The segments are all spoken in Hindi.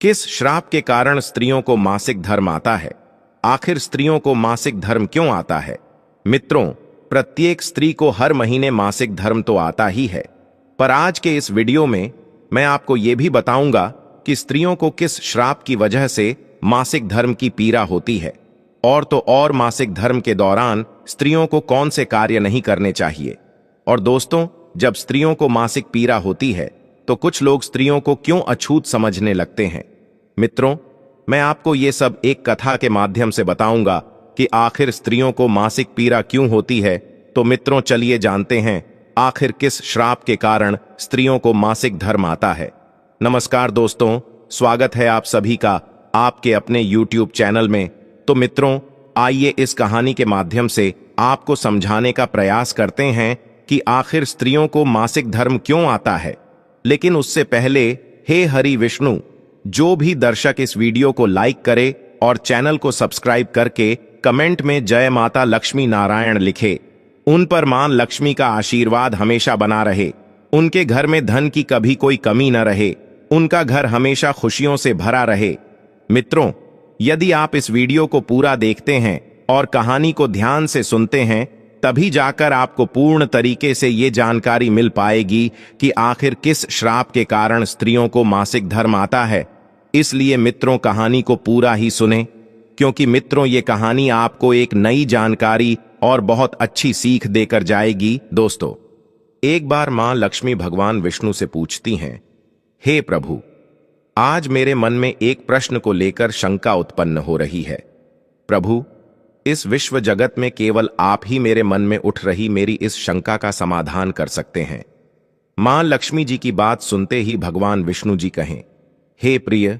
किस श्राप के कारण स्त्रियों को मासिक धर्म आता है? आखिर स्त्रियों को मासिक धर्म क्यों आता है? मित्रों, प्रत्येक स्त्री को हर महीने मासिक धर्म तो आता ही है, पर आज के इस वीडियो में मैं आपको यह भी बताऊंगा कि स्त्रियों को किस श्राप की वजह से मासिक धर्म की पीड़ा होती है, और तो और मासिक धर्म के दौरान स्त्रियों को कौन से कार्य नहीं करने चाहिए। और दोस्तों, जब स्त्रियों को मासिक पीड़ा होती है तो कुछ लोग स्त्रियों को क्यों अछूत समझने लगते हैं। मित्रों, मैं आपको ये सब एक कथा के माध्यम से बताऊंगा कि आखिर स्त्रियों को मासिक पीड़ा क्यों होती है। तो मित्रों, चलिए जानते हैं आखिर किस श्राप के कारण स्त्रियों को मासिक धर्म आता है। नमस्कार दोस्तों, स्वागत है आप सभी का आपके अपने YouTube चैनल में। तो मित्रों, आइए इस कहानी के माध्यम से आपको समझाने का प्रयास करते हैं कि आखिर स्त्रियों को मासिक धर्म क्यों आता है। लेकिन उससे पहले, हे हरि विष्णु, जो भी दर्शक इस वीडियो को लाइक करे और चैनल को सब्सक्राइब करके कमेंट में जय माता लक्ष्मी नारायण लिखे, उन पर मां लक्ष्मी का आशीर्वाद हमेशा बना रहे, उनके घर में धन की कभी कोई कमी न रहे, उनका घर हमेशा खुशियों से भरा रहे। मित्रों, यदि आप इस वीडियो को पूरा देखते हैं और कहानी को ध्यान से सुनते हैं, तभी जाकर आपको पूर्ण तरीके से ये जानकारी मिल पाएगी कि आखिर किस श्राप के कारण स्त्रियों को मासिक धर्म आता है। इसलिए मित्रों, कहानी को पूरा ही सुने, क्योंकि मित्रों ये कहानी आपको एक नई जानकारी और बहुत अच्छी सीख देकर जाएगी। दोस्तों, एक बार मां लक्ष्मी भगवान विष्णु से पूछती हैं, हे प्रभु, आज मेरे मन में एक प्रश्न को लेकर शंका उत्पन्न हो रही है। प्रभु, इस विश्व जगत में केवल आप ही मेरे मन में उठ रही मेरी इस शंका का समाधान कर सकते हैं। मां लक्ष्मी जी की बात सुनते ही भगवान विष्णु जी कहें, हे प्रिय,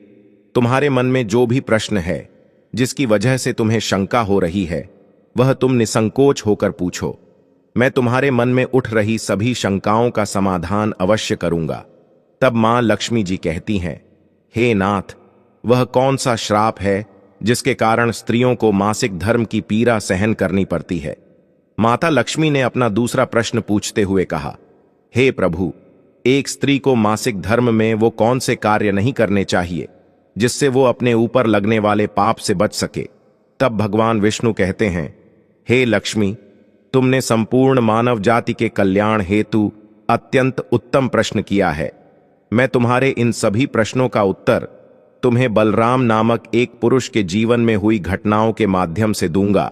तुम्हारे मन में जो भी प्रश्न है, जिसकी वजह से तुम्हें शंका हो रही है, वह तुम निसंकोच होकर पूछो। मैं तुम्हारे मन में उठ रही सभी शंकाओं का समाधान अवश्य करूंगा। तब मां लक्ष्मी जी कहती हैं, हे नाथ, वह कौन सा श्राप है जिसके कारण स्त्रियों को मासिक धर्म की पीड़ा सहन करनी पड़ती है? माता लक्ष्मी ने अपना दूसरा प्रश्न पूछते हुए कहा, हे प्रभु, एक स्त्री को मासिक धर्म में वो कौन से कार्य नहीं करने चाहिए जिससे वो अपने ऊपर लगने वाले पाप से बच सके? तब भगवान विष्णु कहते हैं, हे लक्ष्मी, तुमने संपूर्ण मानव जाति के कल्याण हेतु अत्यंत उत्तम प्रश्न किया है। मैं तुम्हारे इन सभी प्रश्नों का उत्तर तुम्हें बलराम नामक एक पुरुष के जीवन में हुई घटनाओं के माध्यम से दूंगा,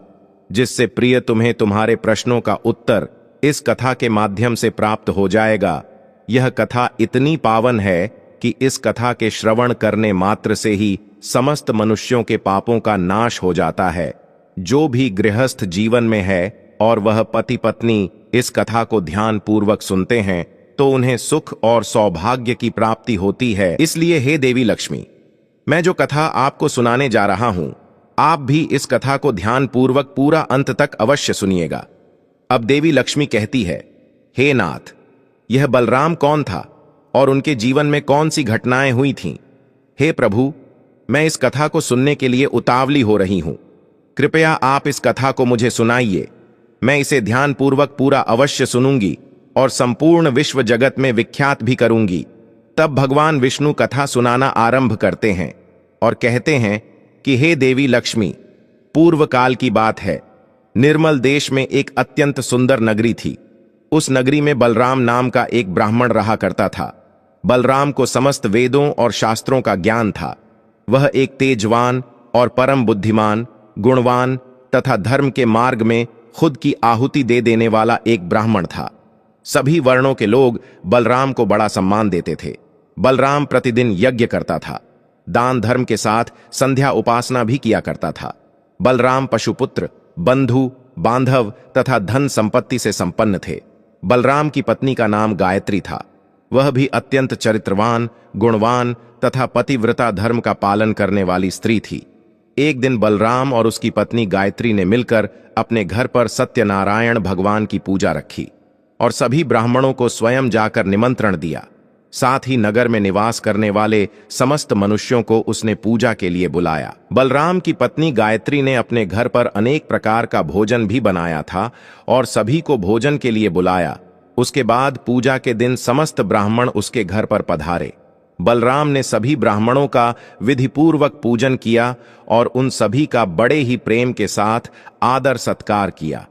जिससे प्रिय तुम्हें तुम्हारे प्रश्नों का उत्तर इस कथा के माध्यम से प्राप्त हो जाएगा। यह कथा इतनी पावन है कि इस कथा के श्रवण करने मात्र से ही समस्त मनुष्यों के पापों का नाश हो जाता है। जो भी गृहस्थ जीवन में है और वह पति पत्नी इस कथा को ध्यान पूर्वक सुनते हैं, तो उन्हें सुख और सौभाग्य की प्राप्ति होती है। इसलिए हे देवी लक्ष्मी, मैं जो कथा आपको सुनाने जा रहा हूं, आप भी इस कथा को ध्यान पूर्वक पूरा अंत तक अवश्य सुनिएगा। अब देवी लक्ष्मी कहती है, हे नाथ, यह बलराम कौन था और उनके जीवन में कौन सी घटनाएं हुई थीं? हे प्रभु, मैं इस कथा को सुनने के लिए उतावली हो रही हूं। कृपया आप इस कथा को मुझे सुनाइए। मैं इसे ध्यान पूर्वक पूरा अवश्य सुनूंगी और संपूर्ण विश्व जगत में विख्यात भी करूंगी। तब भगवान विष्णु कथा सुनाना आरंभ करते हैं और कहते हैं कि हे देवी लक्ष्मी, पूर्व काल की बात है। निर्मल देश में एक अत्यंत सुंदर नगरी थी। उस नगरी में बलराम नाम का एक ब्राह्मण रहा करता था। बलराम को समस्त वेदों और शास्त्रों का ज्ञान था। वह एक तेजवान और परम बुद्धिमान, गुणवान तथा धर्म के मार्ग में खुद की आहुति दे देने वाला एक ब्राह्मण था। सभी वर्णों के लोग बलराम को बड़ा सम्मान देते थे। बलराम प्रतिदिन यज्ञ करता था, दान धर्म के साथ संध्या उपासना भी किया करता था। बलराम पशुपुत्र, बंधु, बांधव तथा धन संपत्ति से संपन्न थे। बलराम की पत्नी का नाम गायत्री था। वह भी अत्यंत चरित्रवान, गुणवान तथा पतिव्रता धर्म का पालन करने वाली स्त्री थी। एक दिन बलराम और उसकी पत्नी गायत्री ने मिलकर अपने घर पर सत्यनारायण भगवान की पूजा रखी और सभी ब्राह्मणों को स्वयं जाकर निमंत्रण दिया। साथ ही नगर में निवास करने वाले समस्त मनुष्यों को उसने पूजा के लिए बुलाया। बलराम की पत्नी गायत्री ने अपने घर पर अनेक प्रकार का भोजन भी बनाया था और सभी को भोजन के लिए बुलाया। उसके बाद पूजा के दिन समस्त ब्राह्मण उसके घर पर पधारे। बलराम ने सभी ब्राह्मणों का विधिपूर्वक पूजन किया और उन सभी का बड़े ही प्रेम के साथ आदर सत्कार किया।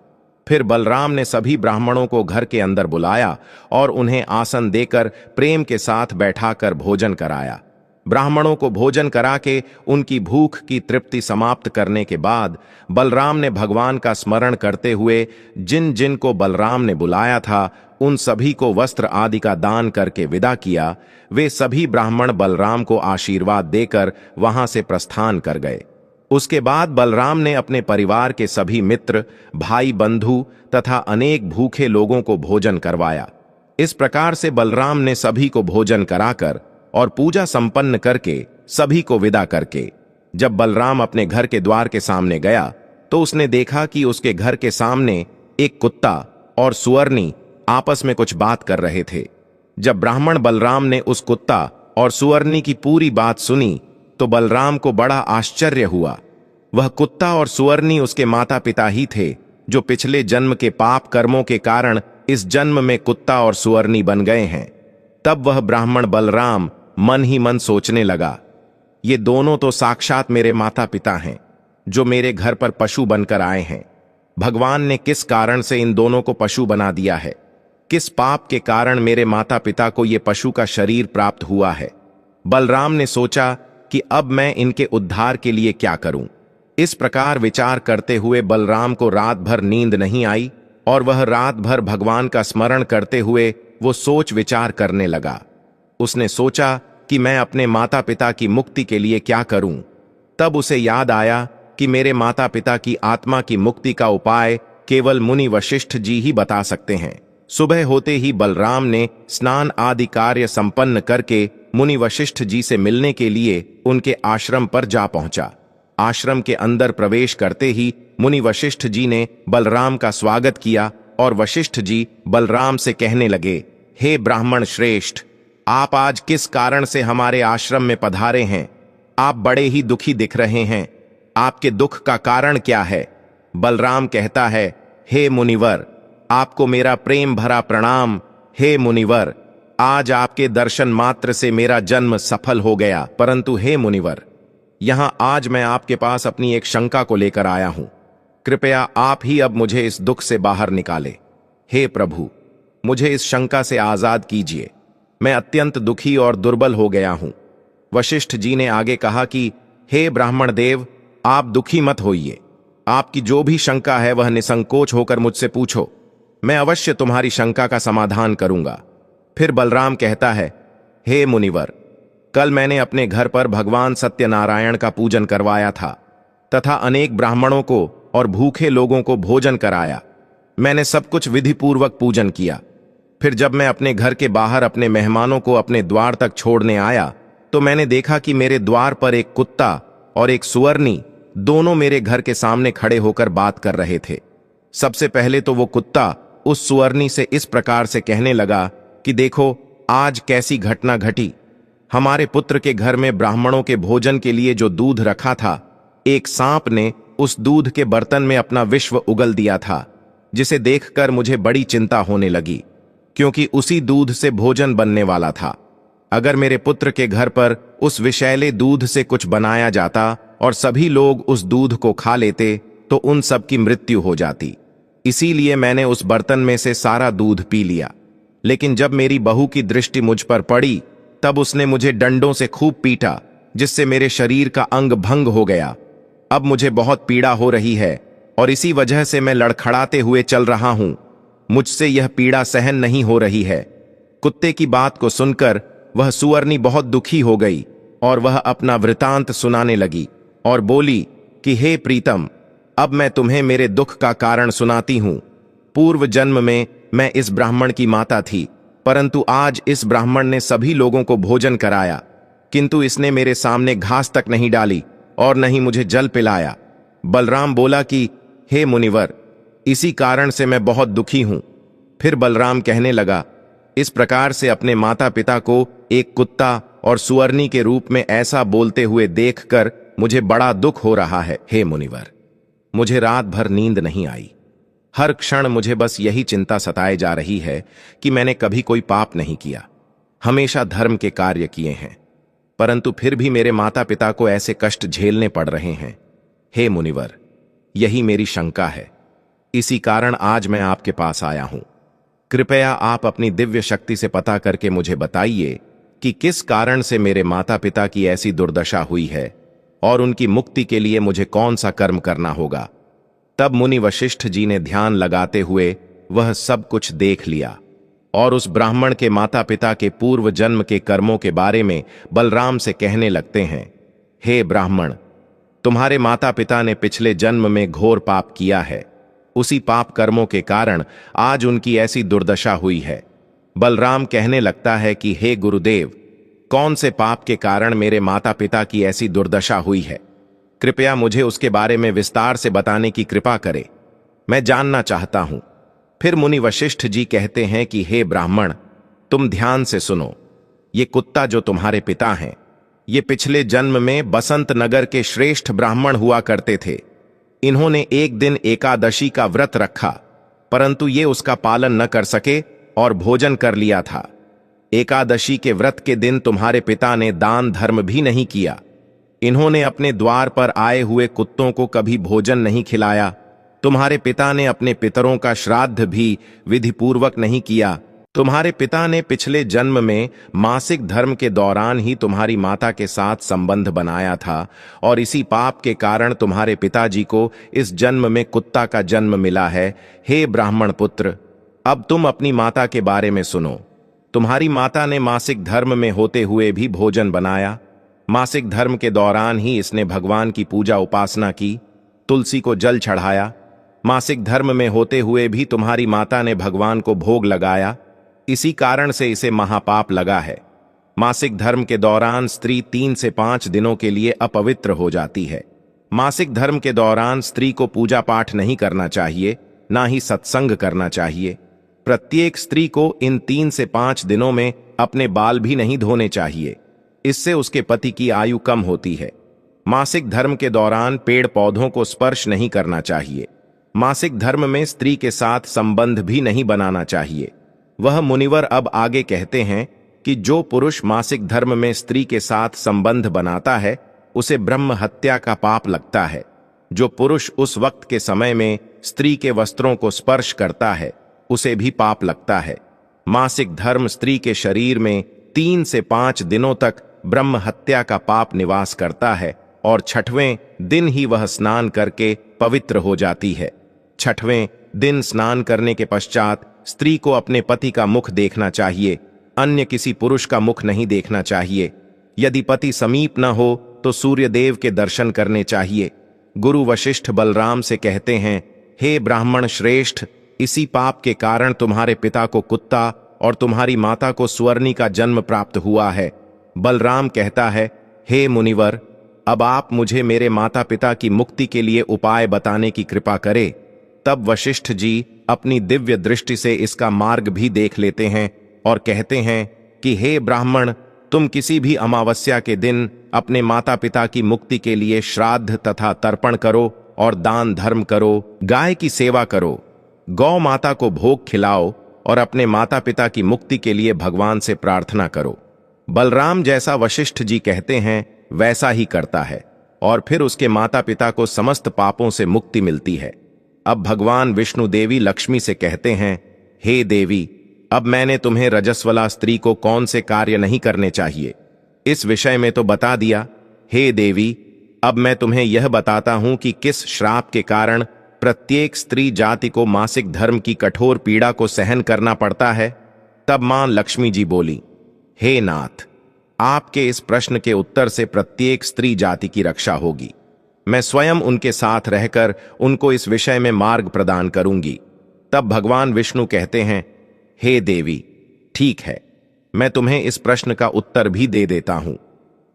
फिर बलराम ने सभी ब्राह्मणों को घर के अंदर बुलाया और उन्हें आसन देकर प्रेम के साथ बैठाकर भोजन कराया। ब्राह्मणों को भोजन करा के उनकी भूख की तृप्ति समाप्त करने के बाद बलराम ने भगवान का स्मरण करते हुए जिन जिन को बलराम ने बुलाया था उन सभी को वस्त्र आदि का दान करके विदा किया। वे सभी ब्राह्मण बलराम को आशीर्वाद देकर वहां से प्रस्थान कर गए। उसके बाद बलराम ने अपने परिवार के सभी मित्र, भाई बंधु तथा अनेक भूखे लोगों को भोजन करवाया। इस प्रकार से बलराम ने सभी को भोजन कराकर और पूजा संपन्न करके सभी को विदा करके जब बलराम अपने घर के द्वार के सामने गया तो उसने देखा कि उसके घर के सामने एक कुत्ता और सुअरनी आपस में कुछ बात कर रहे थे। जब ब्राह्मण बलराम ने उस कुत्ता और सुअरनी की पूरी बात सुनी तो बलराम को बड़ा आश्चर्य हुआ। वह कुत्ता और सुअरनी उसके माता पिता ही थे जो पिछले जन्म के पाप कर्मों के कारण इस जन्म में कुत्ता और सुअरनी बन गए हैं। तब वह ब्राह्मण बलराम मन ही मन सोचने लगा, ये दोनों तो साक्षात मेरे माता पिता हैं जो मेरे घर पर पशु बनकर आए हैं। भगवान ने किस कारण से इन दोनों को पशु बना दिया है? किस पाप के कारण मेरे माता पिता को ये पशु का शरीर प्राप्त हुआ है? बलराम ने सोचा कि अब मैं इनके उद्धार के लिए क्या करूं। इस प्रकार विचार करते हुए बलराम को रात भर नींद नहीं आई और वह रात भर भगवान का स्मरण करते हुए वो सोच विचार करने लगा। उसने सोचा कि मैं अपने माता पिता की मुक्ति के लिए क्या करूं। तब उसे याद आया कि मेरे माता पिता की आत्मा की मुक्ति का उपाय केवल मुनि वशिष्ठ जी ही बता सकते हैं। सुबह होते ही बलराम ने स्नान आदि कार्य संपन्न करके मुनि वशिष्ठ जी से मिलने के लिए उनके आश्रम पर जा पहुंचा। आश्रम के अंदर प्रवेश करते ही मुनि वशिष्ठ जी ने बलराम का स्वागत किया और वशिष्ठ जी बलराम से कहने लगे, हे ब्राह्मण श्रेष्ठ, आप आज किस कारण से हमारे आश्रम में पधारे हैं? आप बड़े ही दुखी दिख रहे हैं। आपके दुख का कारण क्या है? बलराम कहता है, हे मुनिवर, आपको मेरा प्रेम भरा प्रणाम। हे मुनिवर, आज आपके दर्शन मात्र से मेरा जन्म सफल हो गया। परंतु हे मुनिवर, यहां आज मैं आपके पास अपनी एक शंका को लेकर आया हूं। कृपया आप ही अब मुझे इस दुख से बाहर निकाले। हे प्रभु, मुझे इस शंका से आजाद कीजिए। मैं अत्यंत दुखी और दुर्बल हो गया हूं। वशिष्ठ जी ने आगे कहा कि हे ब्राह्मण देव, आप दुखी मत होइए। आपकी जो भी शंका है वह निसंकोच होकर मुझसे पूछो। मैं अवश्य तुम्हारी शंका का समाधान करूंगा। फिर बलराम कहता है, हे मुनिवर, कल मैंने अपने घर पर भगवान सत्यनारायण का पूजन करवाया था तथा अनेक ब्राह्मणों को और भूखे लोगों को भोजन कराया। मैंने सब कुछ विधिपूर्वक पूजन किया। फिर जब मैं अपने घर के बाहर अपने मेहमानों को अपने द्वार तक छोड़ने आया तो मैंने देखा कि मेरे द्वार पर एक कुत्ता और एक सुअरनी दोनों मेरे घर के सामने खड़े होकर बात कर रहे थे। सबसे पहले तो वो कुत्ता उस सुअरनी से इस प्रकार से कहने लगा कि देखो, आज कैसी घटना घटी। हमारे पुत्र के घर में ब्राह्मणों के भोजन के लिए जो दूध रखा था, एक सांप ने उस दूध के बर्तन में अपना विश्व उगल दिया था, जिसे देखकर मुझे बड़ी चिंता होने लगी, क्योंकि उसी दूध से भोजन बनने वाला था। अगर मेरे पुत्र के घर पर उस विषैले दूध से कुछ बनाया जाता और सभी लोग उस दूध को खा लेते तो उन सब की मृत्यु हो जाती। इसीलिए मैंने उस बर्तन में से सारा दूध पी लिया। लेकिन जब मेरी बहू की दृष्टि मुझ पर पड़ी तब उसने मुझे डंडों से खूब पीटा, जिससे मेरे शरीर का अंग भंग हो गया। अब मुझे बहुत पीड़ा हो रही है और इसी वजह से मैं लड़खड़ाते हुए चल रहा हूं। मुझसे यह पीड़ा सहन नहीं हो रही है। कुत्ते की बात को सुनकर वह सुअरनी बहुत दुखी हो गई और वह अपना वृतांत सुनाने लगी और बोली कि हे प्रीतम, अब मैं तुम्हें मेरे दुख का कारण सुनाती हूं। पूर्व जन्म में मैं इस ब्राह्मण की माता थी, परंतु आज इस ब्राह्मण ने सभी लोगों को भोजन कराया, किंतु इसने मेरे सामने घास तक नहीं डाली और न ही मुझे जल पिलाया। बलराम बोला कि हे मुनिवर, इसी कारण से मैं बहुत दुखी हूं। फिर बलराम कहने लगा, इस प्रकार से अपने माता पिता को एक कुत्ता और सुअरनी के रूप में ऐसा बोलते हुए देखकर मुझे बड़ा दुख हो रहा है। हे मुनिवर, मुझे रात भर नींद नहीं आई। हर क्षण मुझे बस यही चिंता सताए जा रही है कि मैंने कभी कोई पाप नहीं किया, हमेशा धर्म के कार्य किए हैं। परंतु फिर भी मेरे माता पिता को ऐसे कष्ट झेलने पड़ रहे हैं। हे मुनिवर, यही मेरी शंका है। इसी कारण आज मैं आपके पास आया हूं। कृपया आप अपनी दिव्य शक्ति से पता करके मुझे बताइए कि किस कारण से मेरे माता पिता की ऐसी दुर्दशा हुई है और उनकी मुक्ति के लिए मुझे कौन सा कर्म करना होगा। तब मुनि वशिष्ठ जी ने ध्यान लगाते हुए वह सब कुछ देख लिया और उस ब्राह्मण के माता पिता के पूर्व जन्म के कर्मों के बारे में बलराम से कहने लगते हैं। हे ब्राह्मण, तुम्हारे माता पिता ने पिछले जन्म में घोर पाप किया है। उसी पाप कर्मों के कारण आज उनकी ऐसी दुर्दशा हुई है। बलराम कहने लगता है कि हे गुरुदेव, कौन से पाप के कारण मेरे माता पिता की ऐसी दुर्दशा हुई है? कृपया मुझे उसके बारे में विस्तार से बताने की कृपा करें, मैं जानना चाहता हूं। फिर मुनि वशिष्ठ जी कहते हैं कि हे ब्राह्मण, तुम ध्यान से सुनो। ये कुत्ता जो तुम्हारे पिता हैं, ये पिछले जन्म में बसंत नगर के श्रेष्ठ ब्राह्मण हुआ करते थे। इन्होंने एक दिन एकादशी का व्रत रखा, परंतु ये उसका पालन न कर सके और भोजन कर लिया था। एकादशी के व्रत के दिन तुम्हारे पिता ने दान धर्म भी नहीं किया। इन्होंने अपने द्वार पर आए हुए कुत्तों को कभी भोजन नहीं खिलाया। तुम्हारे पिता ने अपने पितरों का श्राद्ध भी विधिपूर्वक नहीं किया। तुम्हारे पिता ने पिछले जन्म में मासिक धर्म के दौरान ही तुम्हारी माता के साथ संबंध बनाया था और इसी पाप के कारण तुम्हारे पिताजी को इस जन्म में कुत्ता का जन्म मिला है। हे ब्राह्मण पुत्र, अब तुम अपनी माता के बारे में सुनो। तुम्हारी माता ने मासिक धर्म में होते हुए भी भोजन बनाया। मासिक धर्म के दौरान ही इसने भगवान की पूजा उपासना की, तुलसी को जल चढ़ाया। मासिक धर्म में होते हुए भी तुम्हारी माता ने भगवान को भोग लगाया। इसी कारण से इसे महापाप लगा है। मासिक धर्म के दौरान स्त्री 3 से 5 दिनों के लिए अपवित्र हो जाती है। मासिक धर्म के दौरान स्त्री को पूजा पाठ नहीं करना चाहिए, ना ही सत्संग करना चाहिए। प्रत्येक स्त्री को इन 3 से 5 दिनों में अपने बाल भी नहीं धोने चाहिए, इससे उसके पति की आयु कम होती है। मासिक धर्म के दौरान पेड़ पौधों को स्पर्श नहीं करना चाहिए। मासिक धर्म में स्त्री के साथ संबंध भी नहीं बनाना चाहिए। वह मुनिवर अब आगे कहते हैं कि जो पुरुष मासिक धर्म में स्त्री के साथ संबंध बनाता है, उसे ब्रह्म हत्या का पाप लगता है। जो पुरुष उस वक्त के समय में स्त्री के वस्त्रों को स्पर्श करता है, उसे भी पाप लगता है। मासिक धर्म स्त्री के शरीर में 3 से 5 दिनों तक ब्रह्म हत्या का पाप निवास करता है और 6वें दिन ही वह स्नान करके पवित्र हो जाती है। 6वें दिन स्नान करने के पश्चात स्त्री को अपने पति का मुख देखना चाहिए, अन्य किसी पुरुष का मुख नहीं देखना चाहिए। यदि पति समीप न हो तो सूर्य देव के दर्शन करने चाहिए। गुरु वशिष्ठ बलराम से कहते हैं, हे ब्राह्मण श्रेष्ठ, इसी पाप के कारण तुम्हारे पिता को कुत्ता और तुम्हारी माता को स्वर्णी का जन्म प्राप्त हुआ है। बलराम कहता है, हे मुनिवर, अब आप मुझे मेरे माता पिता की मुक्ति के लिए उपाय बताने की कृपा करें। तब वशिष्ठ जी अपनी दिव्य दृष्टि से इसका मार्ग भी देख लेते हैं और कहते हैं कि हे ब्राह्मण, तुम किसी भी अमावस्या के दिन अपने माता पिता की मुक्ति के लिए श्राद्ध तथा तर्पण करो और दान धर्म करो, गाय की सेवा करो, गौ माता को भोग खिलाओ और अपने माता पिता की मुक्ति के लिए भगवान से प्रार्थना करो। बलराम जैसा वशिष्ठ जी कहते हैं वैसा ही करता है और फिर उसके माता पिता को समस्त पापों से मुक्ति मिलती है। अब भगवान विष्णु देवी लक्ष्मी से कहते हैं, हे देवी, अब मैंने तुम्हें रजस्वला स्त्री को कौन से कार्य नहीं करने चाहिए, इस विषय में तो बता दिया। हे देवी, अब मैं तुम्हें यह बताता हूं कि किस श्राप के कारण प्रत्येक स्त्री जाति को मासिक धर्म की कठोर पीड़ा को सहन करना पड़ता है। तब मां लक्ष्मी जी बोली, हे नाथ, आपके इस प्रश्न के उत्तर से प्रत्येक स्त्री जाति की रक्षा होगी। मैं स्वयं उनके साथ रहकर उनको इस विषय में मार्ग प्रदान करूंगी। तब भगवान विष्णु कहते हैं, हे देवी, ठीक है, मैं तुम्हें इस प्रश्न का उत्तर भी दे देता हूं।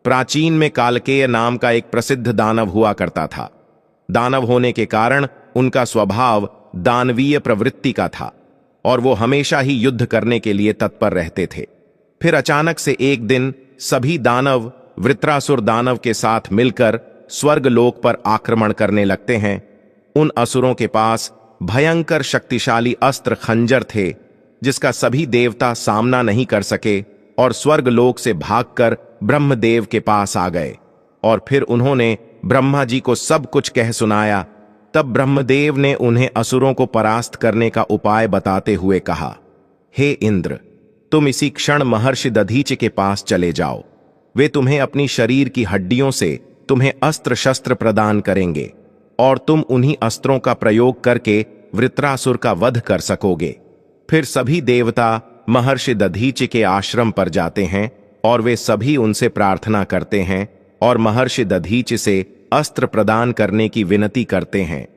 प्राचीन में कालकेय नाम का एक प्रसिद्ध दानव हुआ करता था। दानव होने के कारण उनका स्वभाव दानवीय प्रवृत्ति का था और वो हमेशा ही युद्ध करने के लिए तत्पर रहते थे। फिर अचानक से एक दिन सभी दानव वृत्रासुर दानव के साथ मिलकर स्वर्ग लोक पर आक्रमण करने लगते हैं। उन असुरों के पास भयंकर शक्तिशाली अस्त्र खंजर थे, जिसका सभी देवता सामना नहीं कर सके और स्वर्ग लोक से भागकर ब्रह्मदेव के पास आ गए और फिर उन्होंने ब्रह्मा जी को सब कुछ कह सुनाया। तब ब्रह्मदेव ने उन्हें असुरों को परास्त करने का उपाय बताते हुए कहा, हे इंद्र, तुम इसी क्षण महर्षि दधीचि के पास चले जाओ। वे तुम्हें अपनी शरीर की हड्डियों से तुम्हें अस्त्र शस्त्र प्रदान करेंगे और तुम उन्हीं अस्त्रों का प्रयोग करके वृत्रासुर का वध कर सकोगे। फिर सभी देवता महर्षि दधीचि के आश्रम पर जाते हैं और वे सभी उनसे प्रार्थना करते हैं और महर्षि दधीचि से अस्त्र प्रदान करने की विनती करते हैं।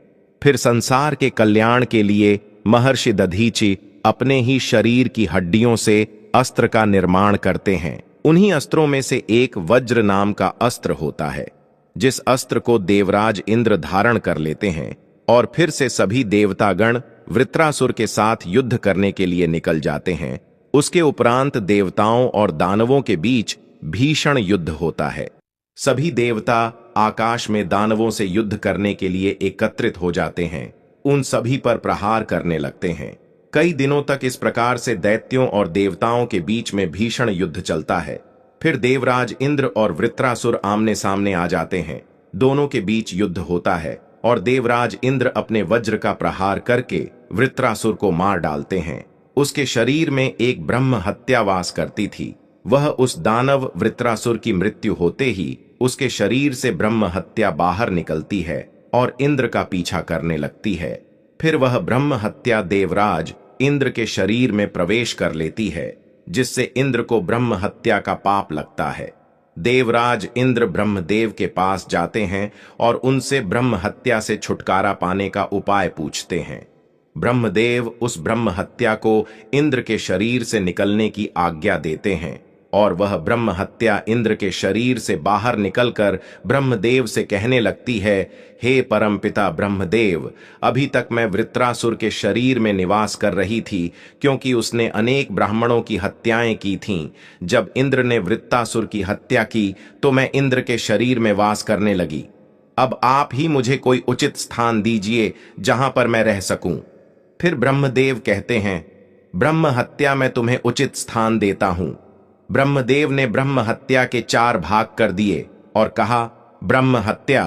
फिर संसार के कल्याण के लिए महर्षि दधीचि अपने ही शरीर की हड्डियों से अस्त्र का निर्माण करते हैं। उन्हीं अस्त्रों में से एक वज्र नाम का अस्त्र होता है, जिस अस्त्र को देवराज इंद्र धारण कर लेते हैं और फिर से सभी देवतागण वृत्रासुर के साथ युद्ध करने के लिए निकल जाते हैं। उसके उपरांत देवताओं और दानवों के बीच भीषण युद्ध होता है। सभी देवता आकाश में दानवों से युद्ध करने के लिए एकत्रित हो जाते हैं, उन सभी पर प्रहार करने लगते हैं। कई दिनों तक इस प्रकार से दैत्यों और देवताओं के बीच में भीषण युद्ध चलता है। फिर देवराज इंद्र और वृत्रासुर आमने सामने आ जाते हैं। दोनों के बीच युद्ध होता है और देवराज इंद्र अपने वज्र का प्रहार करके वृत्रासुर को मार डालते हैं। उसके शरीर में एक ब्रह्म हत्या वास करती थी। वह उस दानव वृत्रासुर की मृत्यु होते ही उसके शरीर से ब्रह्म हत्या बाहर निकलती है और इंद्र का पीछा करने लगती है। फिर वह ब्रह्म हत्या देवराज इंद्र के शरीर में प्रवेश कर लेती है, जिससे इंद्र को ब्रह्म हत्या का पाप लगता है। देवराज इंद्र ब्रह्मदेव के पास जाते हैं और उनसे ब्रह्म हत्या से छुटकारा पाने का उपाय पूछते हैं। ब्रह्मदेव उस ब्रह्म हत्या को इंद्र के शरीर से निकलने की आज्ञा देते हैं और वह ब्रह्म हत्या इंद्र के शरीर से बाहर निकलकर ब्रह्मदेव से कहने लगती है, हे परमपिता ब्रह्मदेव, अभी तक मैं वृत्रासुर के शरीर में निवास कर रही थी, क्योंकि उसने अनेक ब्राह्मणों की हत्याएं की थीं। जब इंद्र ने वृत्रासुर की हत्या की तो मैं इंद्र के शरीर में वास करने लगी। अब आप ही मुझे कोई उचित स्थान दीजिए जहां पर मैं रह सकूं। फिर ब्रह्मदेव कहते हैं, ब्रह्म हत्या मैं तुम्हें उचित स्थान देता हूं। ब्रह्मदेव ने ब्रह्म हत्या के 4 भाग कर दिए और कहा, ब्रह्म हत्या,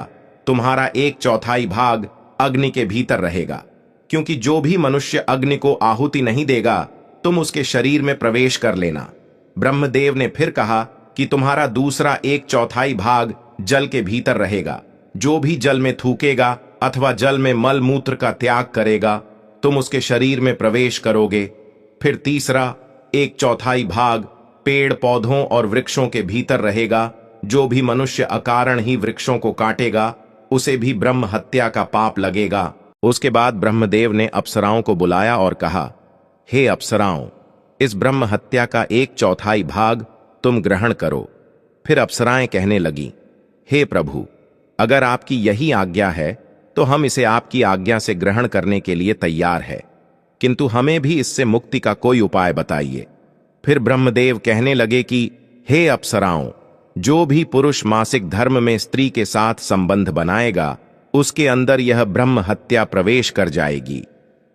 तुम्हारा 1/4 भाग अग्नि के भीतर रहेगा, क्योंकि जो भी मनुष्य अग्नि को आहुति नहीं देगा तुम उसके शरीर में प्रवेश कर लेना। ब्रह्मदेव ने फिर कहा कि तुम्हारा दूसरा 1/4 भाग जल के भीतर रहेगा। जो भी जल में थूकेगा अथवा जल में मल मूत्र का त्याग करेगा तुम उसके शरीर में प्रवेश करोगे। फिर तीसरा 1/4 भाग पेड़ पौधों और वृक्षों के भीतर रहेगा। जो भी मनुष्य अकारण ही वृक्षों को काटेगा उसे भी ब्रह्म हत्या का पाप लगेगा। उसके बाद ब्रह्मदेव ने अप्सराओं को बुलाया और कहा, हे अप्सराओं, इस ब्रह्म हत्या का 1/4 भाग तुम ग्रहण करो। फिर अप्सराएं कहने लगी, हे प्रभु, अगर आपकी यही आज्ञा है तो हम इसे आपकी आज्ञा से ग्रहण करने के लिए तैयार है, किंतु हमें भी इससे मुक्ति का कोई उपाय बताइए। फिर ब्रह्मदेव कहने लगे कि हे अप्सराओं, जो भी पुरुष मासिक धर्म में स्त्री के साथ संबंध बनाएगा उसके अंदर यह ब्रह्म हत्या प्रवेश कर जाएगी।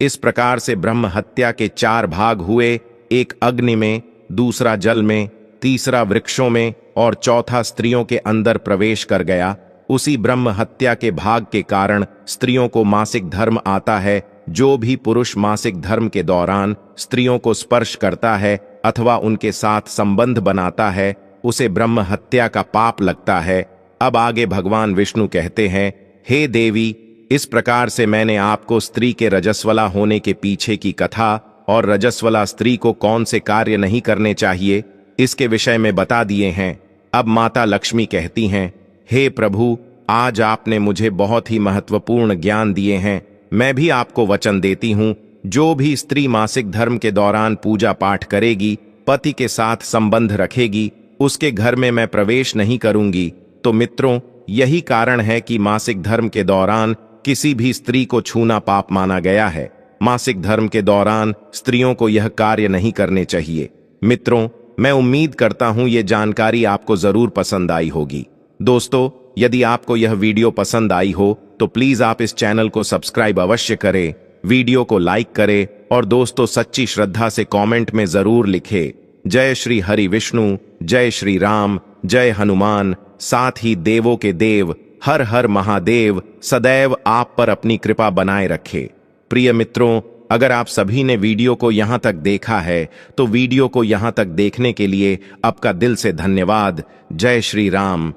इस प्रकार से ब्रह्म हत्या के 4 भाग हुए, एक अग्नि में, दूसरा जल में, तीसरा वृक्षों में और चौथा स्त्रियों के अंदर प्रवेश कर गया। उसी ब्रह्म हत्या के भाग के कारण स्त्रियों को मासिक धर्म आता है। जो भी पुरुष मासिक धर्म के दौरान स्त्रियों को स्पर्श करता है अथवा उनके साथ संबंध बनाता है उसे ब्रह्म हत्या का पाप लगता है। अब आगे भगवान विष्णु कहते हैं, हे देवी, इस प्रकार से मैंने आपको स्त्री के रजस्वला होने के पीछे की कथा और रजस्वला स्त्री को कौन से कार्य नहीं करने चाहिए इसके विषय में बता दिए हैं। अब माता लक्ष्मी कहती हैं, हे प्रभु, आज आपने मुझे बहुत ही महत्वपूर्ण ज्ञान दिए हैं। मैं भी आपको वचन देती हूं, जो भी स्त्री मासिक धर्म के दौरान पूजा पाठ करेगी, पति के साथ संबंध रखेगी, उसके घर में मैं प्रवेश नहीं करूंगी। तो मित्रों, यही कारण है कि मासिक धर्म के दौरान किसी भी स्त्री को छूना पाप माना गया है। मासिक धर्म के दौरान स्त्रियों को यह कार्य नहीं करने चाहिए। मित्रों, मैं उम्मीद करता हूं ये जानकारी आपको जरूर पसंद आई होगी। दोस्तों, यदि आपको यह वीडियो पसंद आई हो तो प्लीज आप इस चैनल को सब्सक्राइब अवश्य करें, वीडियो को लाइक करें और दोस्तों सच्ची श्रद्धा से कमेंट में जरूर लिखें, जय श्री हरि विष्णु, जय श्री राम, जय हनुमान, साथ ही देवों के देव हर हर महादेव सदैव आप पर अपनी कृपा बनाए रखे। प्रिय मित्रों, अगर आप सभी ने वीडियो को यहां तक देखा है तो वीडियो को यहां तक देखने के लिए आपका दिल से धन्यवाद। जय श्री राम।